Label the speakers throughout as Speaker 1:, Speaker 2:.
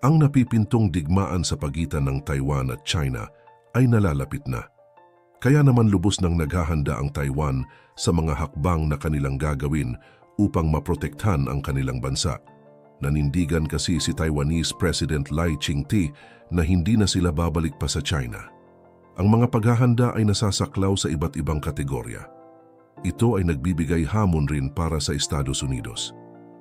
Speaker 1: Ang napipintong digmaan sa pagitan ng Taiwan at China ay nalalapit na. Kaya naman lubos nang naghahanda ang Taiwan sa mga hakbang na kanilang gagawin upang maprotektahan ang kanilang bansa. Nanindigan kasi si Taiwanese President Lai Ching-te na hindi na sila babalik pa sa China. Ang mga paghahanda ay nasasaklaw sa iba't ibang kategorya. Ito ay nagbibigay hamon rin para sa Estados Unidos.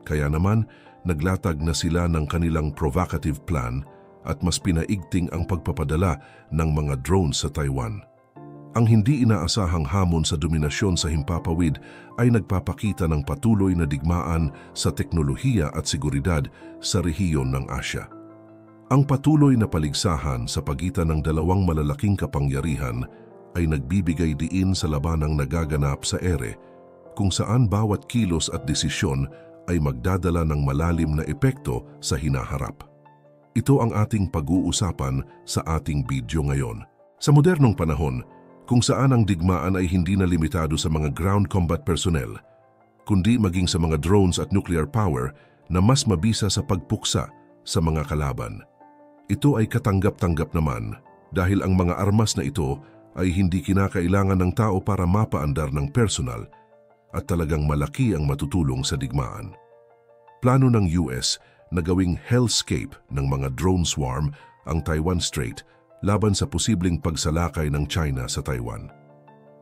Speaker 1: Kaya naman, naglatag na sila ng kanilang provocative plan at mas pinaigting ang pagpapadala ng mga drones sa Taiwan. Ang hindi inaasahang hamon sa dominasyon sa himpapawid ay nagpapakita ng patuloy na digmaan sa teknolohiya at seguridad sa rehiyon ng Asya. Ang patuloy na paligsahan sa pagitan ng dalawang malalaking kapangyarihan ay nagbibigay diin sa labanang nagaganap sa ere, kung saan bawat kilos at desisyon ay magdadala ng malalim na epekto sa hinaharap. Ito ang ating pag-uusapan sa ating video ngayon. Sa modernong panahon, kung saan ang digmaan ay hindi na limitado sa mga ground combat personnel, kundi maging sa mga drones at nuclear power na mas mabisa sa pagpuksa sa mga kalaban. Ito ay katanggap-tanggap naman dahil ang mga armas na ito ay hindi kinakailangan ng tao para mapaandar ng personal at talagang malaki ang matutulong sa digmaan. Plano ng US na gawing hellscape ng mga drone swarm ang Taiwan Strait laban sa posibleng pagsalakay ng China sa Taiwan.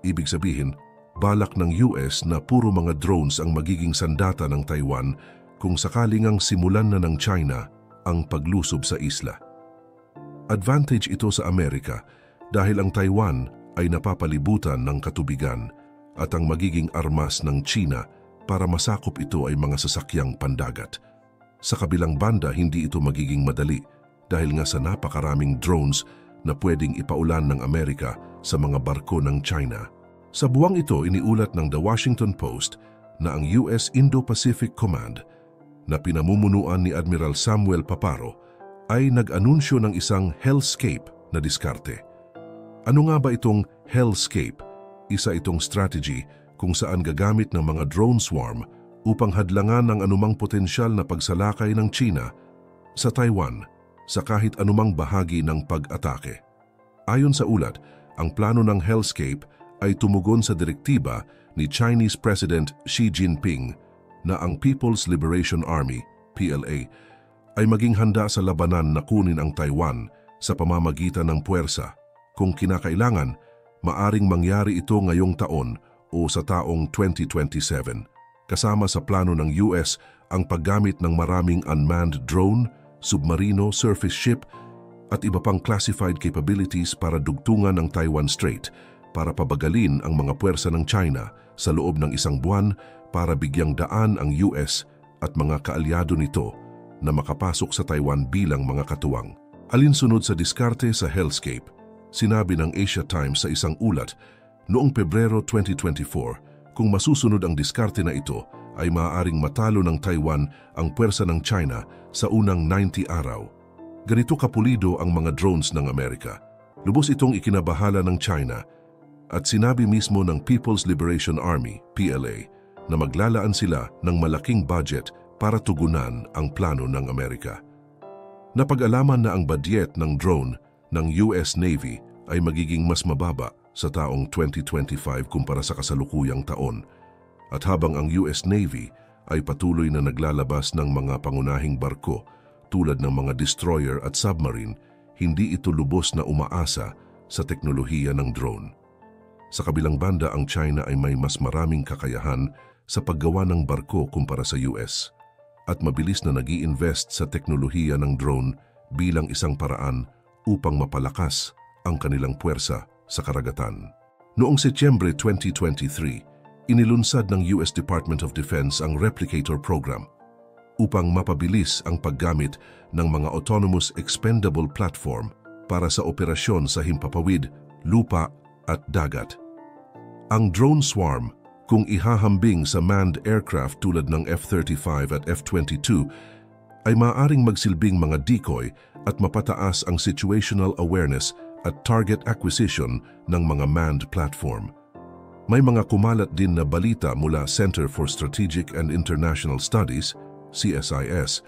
Speaker 1: Ibig sabihin, balak ng US na puro mga drones ang magiging sandata ng Taiwan kung sakaling ang simulan na ng China ang paglusob sa isla. Advantage ito sa Amerika dahil ang Taiwan ay napapalibutan ng katubigan at ang magiging armas ng China para masakop ito ay mga sasakyang pandagat. Sa kabilang banda, hindi ito magiging madali dahil nga sa napakaraming drones na pwedeng ipaulan ng Amerika sa mga barko ng China. Sa buwang ito, iniulat ng The Washington Post na ang US Indo-Pacific Command na pinamumunuan ni Admiral Samuel Paparo ay nag-anunsyo ng isang hellscape na diskarte. Ano nga ba itong hellscape? Isa itong strategy kung saan gagamit ng mga drone swarm upang hadlangan ang anumang potensyal na pagsalakay ng China sa Taiwan sa kahit anumang bahagi ng pag-atake. Ayon sa ulat, ang plano ng hellscape ay tumugon sa direktiba ni Chinese President Xi Jinping na ang People's Liberation Army, PLA, ay maging handa sa labanan na kunin ang Taiwan sa pamamagitan ng puwersa. Kung kinakailangan, maaring mangyari ito ngayong taon o sa taong 2027. Kasama sa plano ng US ang paggamit ng maraming unmanned drone, submarino, surface ship at iba pang classified capabilities para dugtungan ang Taiwan Strait para pabagalin ang mga puwersa ng China sa loob ng isang buwan para bigyang daan ang US at mga kaalyado nito na makapasok sa Taiwan bilang mga katuwang. Alinsunod sa diskarte sa hellscape, sinabi ng Asia Times sa isang ulat noong Pebrero 2024, kung masusunod ang diskarte na ito, ay maaaring matalo ng Taiwan ang puwersa ng China sa unang 90 araw. Ganito kapulido ang mga drones ng Amerika. Lubos itong ikinabahala ng China at sinabi mismo ng People's Liberation Army, PLA, na maglalaan sila ng malaking budget para tugunan ang plano ng Amerika. Napag-alaman na ang budget ng drone ng US Navy ay magiging mas mababa sa taong 2025 kumpara sa kasalukuyang taon. At habang ang US Navy ay patuloy na naglalabas ng mga pangunahing barko tulad ng mga destroyer at submarine, hindi ito lubos na umaasa sa teknolohiya ng drone. Sa kabilang banda, ang China ay may mas maraming kakayahan sa paggawa ng barko kumpara sa US at mabilis na nag-i-invest sa teknolohiya ng drone bilang isang paraan upang mapalakas ang kanilang puwersa sa karagatan. Noong Setyembre 2023, inilunsad ng US Department of Defense ang Replicator Program upang mapabilis ang paggamit ng mga autonomous expendable platform para sa operasyon sa himpapawid, lupa at dagat. Ang drone swarm, kung ihahambing sa manned aircraft tulad ng F-35 at F-22, ay maaaring magsilbing mga decoy at mapataas ang situational awareness at target acquisition ng mga manned platform. May mga kumalat din na balita mula Center for Strategic and International Studies, CSIS,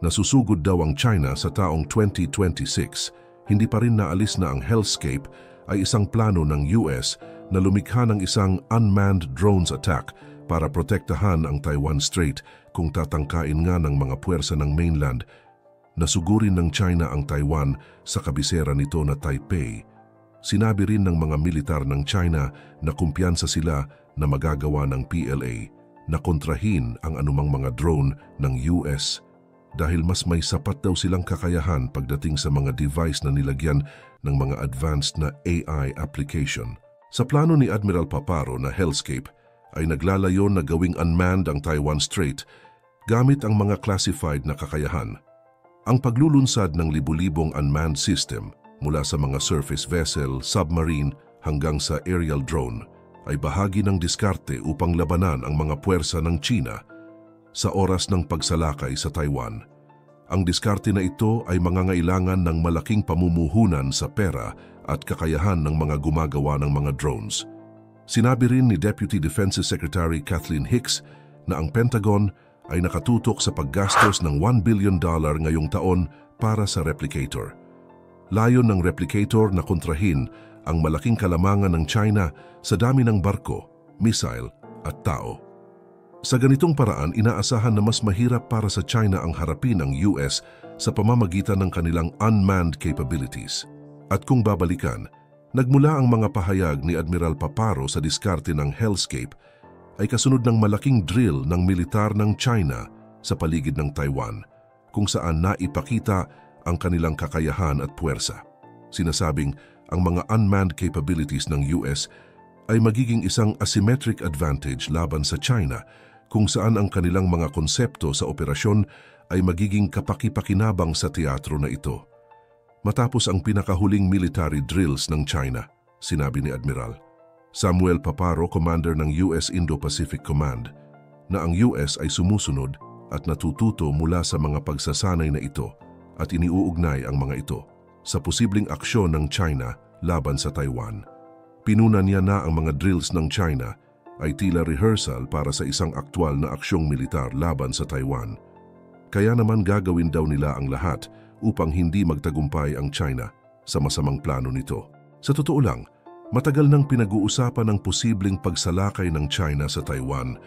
Speaker 1: Nasusugod daw ang China sa taong 2026. Hindi pa rin naalis na ang hellscape ay isang plano ng US na lumikha ng isang unmanned drones attack para protektahan ang Taiwan Strait kung tatangkain nga ng mga puwersa ng mainland. Nasugurin ng China ang Taiwan sa kabisera nito na Taipei. Sinabi rin ng mga militar ng China na kumpiyansa sila na magagawa ng PLA na kontrahin ang anumang mga drone ng US dahil mas may sapat daw silang kakayahan pagdating sa mga device na nilagyan ng mga advanced na AI application. Sa plano ni Admiral Paparo na hellscape ay naglalayon na gawing unmanned ang Taiwan Strait gamit ang mga classified na kakayahan. Ang paglulunsad ng libu-libong unmanned system mula sa mga surface vessel, submarine hanggang sa aerial drone ay bahagi ng diskarte upang labanan ang mga puwersa ng China sa oras ng pagsalakay sa Taiwan. Ang diskarte na ito ay mangangailangan ng malaking pamumuhunan sa pera at kakayahan ng mga gumagawa ng mga drones. Sinabi rin ni Deputy Defense Secretary Kathleen Hicks na ang Pentagon ay nakatutok sa paggastos ng $1 billion ngayong taon para sa replicator. Layon ng replicator na kontrahin ang malaking kalamangan ng China sa dami ng barko, missile at tao. Sa ganitong paraan, inaasahan na mas mahirap para sa China ang harapin ang US sa pamamagitan ng kanilang unmanned capabilities. At kung babalikan, nagmula ang mga pahayag ni Admiral Paparo sa diskarte ng hellscape ay kasunod ng malaking drill ng militar ng China sa paligid ng Taiwan, kung saan naipakita ang kanilang kakayahan at puwersa. Sinasabing ang mga unmanned capabilities ng US ay magiging isang asymmetric advantage laban sa China, kung saan ang kanilang mga konsepto sa operasyon ay magiging kapaki-pakinabang sa teatro na ito. Matapos ang pinakahuling military drills ng China, sinabi ni Admiral Samuel Paparo, commander ng US Indo-Pacific Command, na ang US ay sumusunod at natututo mula sa mga pagsasanay na ito at iniuugnay ang mga ito sa posibleng aksyon ng China laban sa Taiwan. Pinuna niya na ang mga drills ng China ay tila rehearsal para sa isang aktwal na aksyong militar laban sa Taiwan. Kaya naman gagawin daw nila ang lahat upang hindi magtagumpay ang China sa masamang plano nito. Sa totoo lang, matagal nang pinag-uusapan ang posibleng pagsalakay ng China sa Taiwan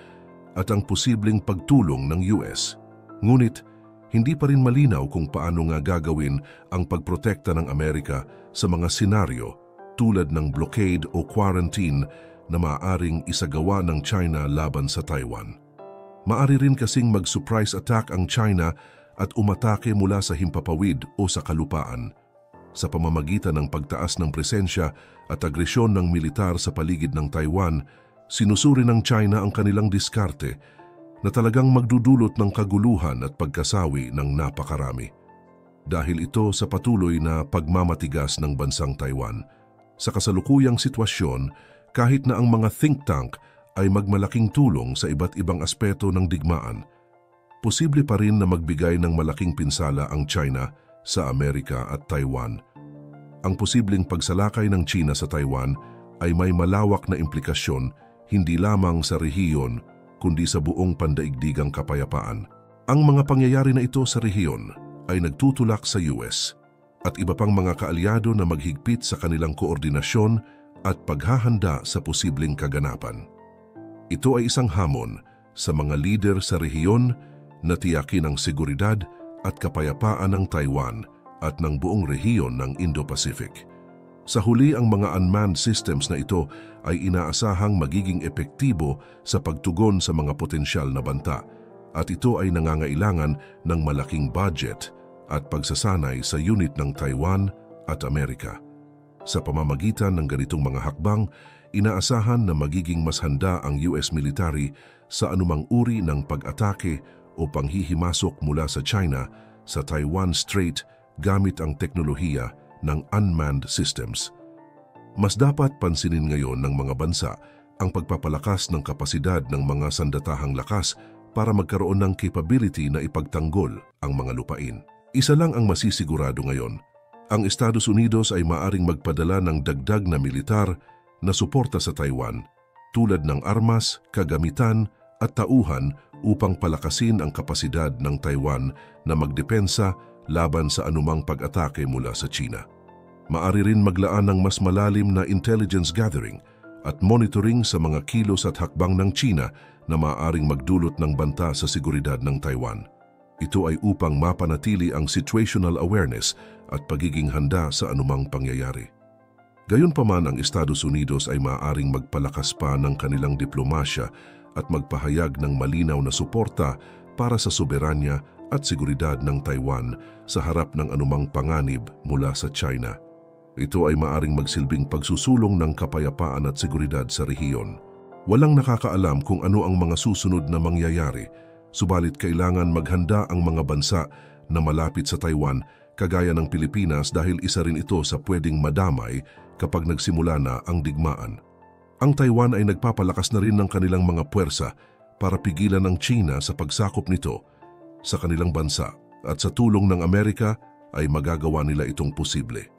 Speaker 1: at ang posibleng pagtulong ng US. Ngunit, hindi pa rin malinaw kung paano nga gagawin ang pagprotekta ng Amerika sa mga senaryo tulad ng blockade o quarantine na maaaring isagawa ng China laban sa Taiwan. Maari rin kasing mag-surprise attack ang China at umatake mula sa himpapawid o sa kalupaan. Sa pamamagitan ng pagtaas ng presensya at agresyon ng militar sa paligid ng Taiwan, sinusuri ng China ang kanilang diskarte na talagang magdudulot ng kaguluhan at pagkasawi ng napakarami. Dahil ito sa patuloy na pagmamatigas ng bansang Taiwan. Sa kasalukuyang sitwasyon, kahit na ang mga think tank ay magmalaking tulong sa iba't ibang aspeto ng digmaan, posible pa rin na magbigay ng malaking pinsala ang China sa Amerika at Taiwan. Ang posibleng pagsalakay ng China sa Taiwan ay may malawak na implikasyon hindi lamang sa rehiyon kundi sa buong pandaigdigang kapayapaan. Ang mga pangyayari na ito sa rehiyon ay nagtutulak sa US at iba pang mga kaalyado na maghigpit sa kanilang koordinasyon at paghahanda sa posibleng kaganapan. Ito ay isang hamon sa mga lider sa rehiyon na tiyakin ang seguridad at kapayapaan ng Taiwan at ng buong rehiyon ng Indo-Pacific. Sa huli, ang mga unmanned systems na ito ay inaasahang magiging epektibo sa pagtugon sa mga potensyal na banta at ito ay nangangailangan ng malaking budget at pagsasanay sa unit ng Taiwan at Amerika. Sa pamamagitan ng ganitong mga hakbang, inaasahan na magiging mas handa ang US military sa anumang uri ng pag-atake o panghihimasok mula sa China sa Taiwan Strait gamit ang teknolohiya ng unmanned systems. Mas dapat pansinin ngayon ng mga bansa ang pagpapalakas ng kapasidad ng mga sandatahang lakas para magkaroon ng capability na ipagtanggol ang mga lupain. Isa lang ang masisigurado ngayon. Ang Estados Unidos ay maaring magpadala ng dagdag na militar na suporta sa Taiwan tulad ng armas, kagamitan at tauhan upang palakasin ang kapasidad ng Taiwan na magdepensa laban sa anumang pag-atake mula sa China. Maari rin maglaan ng mas malalim na intelligence gathering at monitoring sa mga kilos at hakbang ng China na maaaring magdulot ng banta sa seguridad ng Taiwan. Ito ay upang mapanatili ang situational awareness at pagiging handa sa anumang pangyayari. Gayunpaman, ang Estados Unidos ay maaaring magpalakas pa ng kanilang diplomasya at magpahayag ng malinaw na suporta para sa soberanya at seguridad ng Taiwan sa harap ng anumang panganib mula sa China. Ito ay maaaring magsilbing pagsusulong ng kapayapaan at seguridad sa rehiyon. Walang nakakaalam kung ano ang mga susunod na mangyayari, subalit kailangan maghanda ang mga bansa na malapit sa Taiwan kagaya ng Pilipinas dahil isa rin ito sa pwedeng madamay kapag nagsimula na ang digmaan. Ang Taiwan ay nagpapalakas na rin ng kanilang mga puwersa para pigilan ang China sa pagsakop nito sa kanilang bansa at sa tulong ng Amerika ay magagawa nila itong posible.